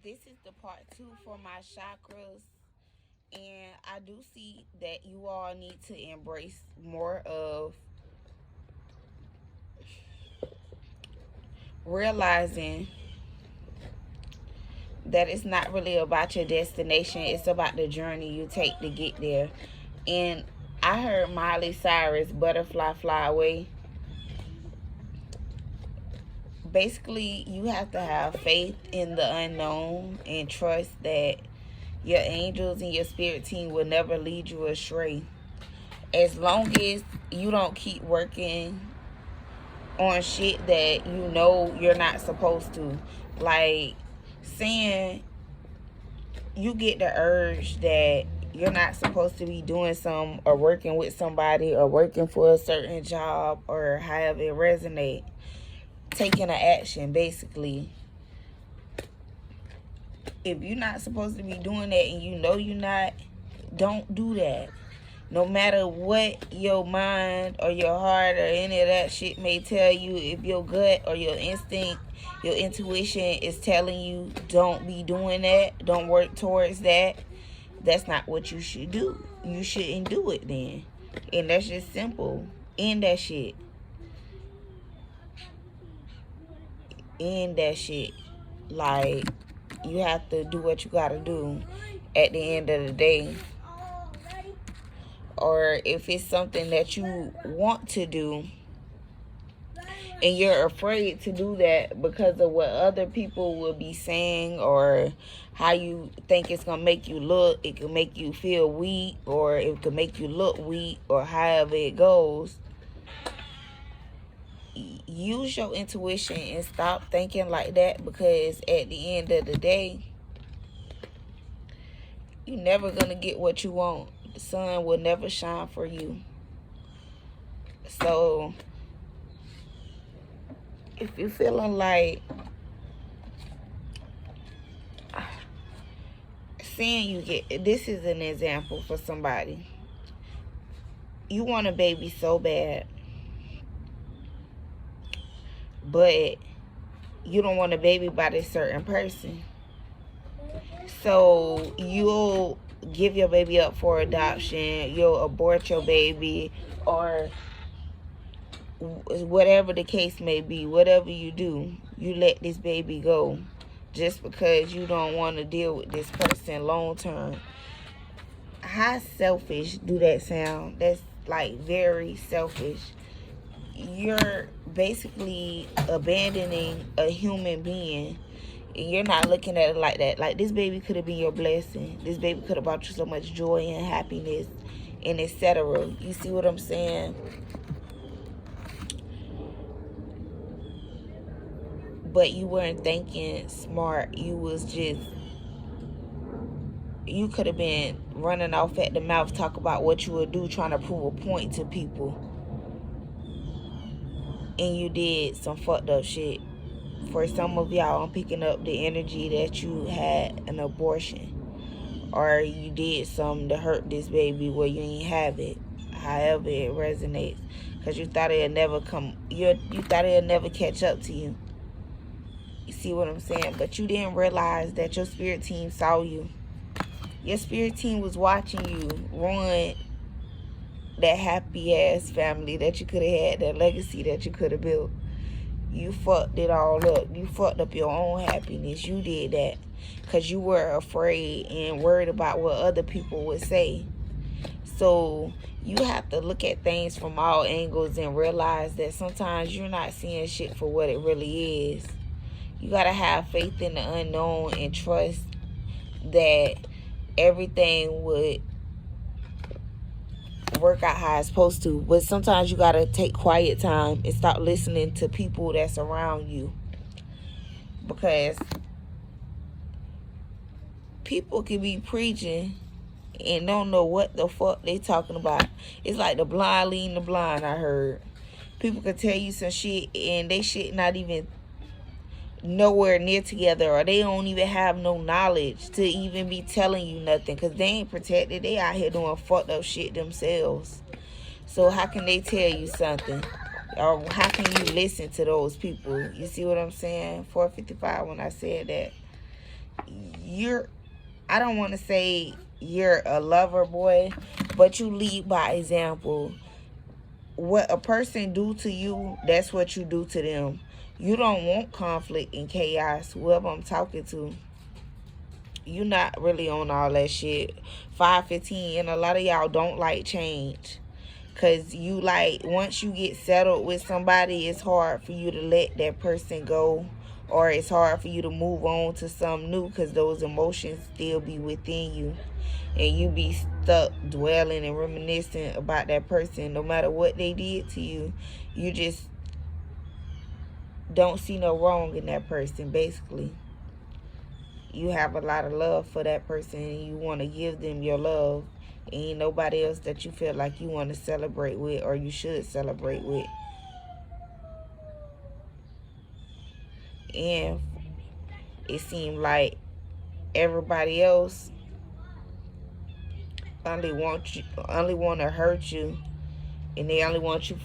this is the part 2 for my chakras. And I do see that you all need to embrace more of realizing that it's not really about your destination, it's about the journey you take to get there. And I heard Miley Cyrus, Butterfly Fly Away. Basically, you have to have faith in the unknown and trust that your angels and your spirit team will never lead you astray. As long as you don't keep working on shit that you know you're not supposed to. Like saying you get the urge that you're not supposed to be doing some or working with somebody or working for a certain job or however it resonate. Taking an action, basically. If you're not supposed to be doing that and you know you're not, don't do that. No matter what your mind or your heart or any of that shit may tell you, if your gut or your instinct, your intuition is telling you don't be doing that, don't work towards that, that's not what you should do. You shouldn't do it then. And that's just simple. End that shit. End that shit. Like, you have to do what you gotta do at the end of the day. Or if it's something that you want to do and you're afraid to do that because of what other people will be saying or how you think it's going to make you look, it can make you feel weak or it can make you look weak or however it goes. Use your intuition and stop thinking like that, because at the end of the day, you're never going to get what you want. The sun will never shine for you. So if you're feeling like saying you get, this is an example for somebody. You want a baby so bad, but you don't want a baby by this certain person. So you'll give your baby up for adoption, you'll abort your baby, or whatever the case may be. Whatever you do, you let this baby go just because you don't want to deal with this person long term. How selfish do that sound? That's like very selfish. You're basically abandoning a human being, and you're not looking at it like that. Like, this baby could have been your blessing. This baby could have brought you so much joy and happiness and etc. You see what I'm saying? But you weren't thinking smart. You could have been running off at the mouth, talk about what you would do, trying to prove a point to people. And you did some fucked up shit. For some of y'all, I'm picking up the energy that you had an abortion. Or you did something to hurt this baby where you ain't have it. However it resonates. Because you thought it'd never come, you thought it'd never catch up to you. You see what I'm saying? But you didn't realize that your spirit team saw you. Your spirit team was watching you ruin that happy ass family that you could have had, that legacy that you could have built. You fucked it all up. You fucked up your own happiness. You did that because you were afraid and worried about what other people would say. So you have to look at things from all angles and realize that sometimes you're not seeing shit for what it really is. You got to have faith in the unknown and trust that everything would work out how it's supposed to. But sometimes you got to take quiet time and stop listening to people that's around you. Because people can be preaching and don't know what the fuck they talking about. It's like the blind leading the blind, I heard. People can tell you some shit and they shit not even nowhere near together, or they don't even have no knowledge to even be telling you nothing, because they ain't protected. They out here doing fucked up shit themselves. So how can they tell you something? Or how can you listen to those people? You see what I'm saying? 455 when I said that. you're, I don't want to say you're a lover boy, but you lead by example. What a person do to you, that's what you do to them. You don't want conflict and chaos. Whoever I'm talking to, you not really on all that shit. 515, and a lot of y'all don't like change. Cause you like, once you get settled with somebody, it's hard for you to let that person go, or it's hard for you to move on to something new, cause those emotions still be within you, and you be stuck dwelling and reminiscing about that person. No matter what they did to you, you just don't see no wrong in that person. Basically, you have a lot of love for that person, and you want to give them your love. Ain't nobody else that you feel like you want to celebrate with, or you should celebrate with. And it seemed like everybody else only want to hurt you, and they only want you for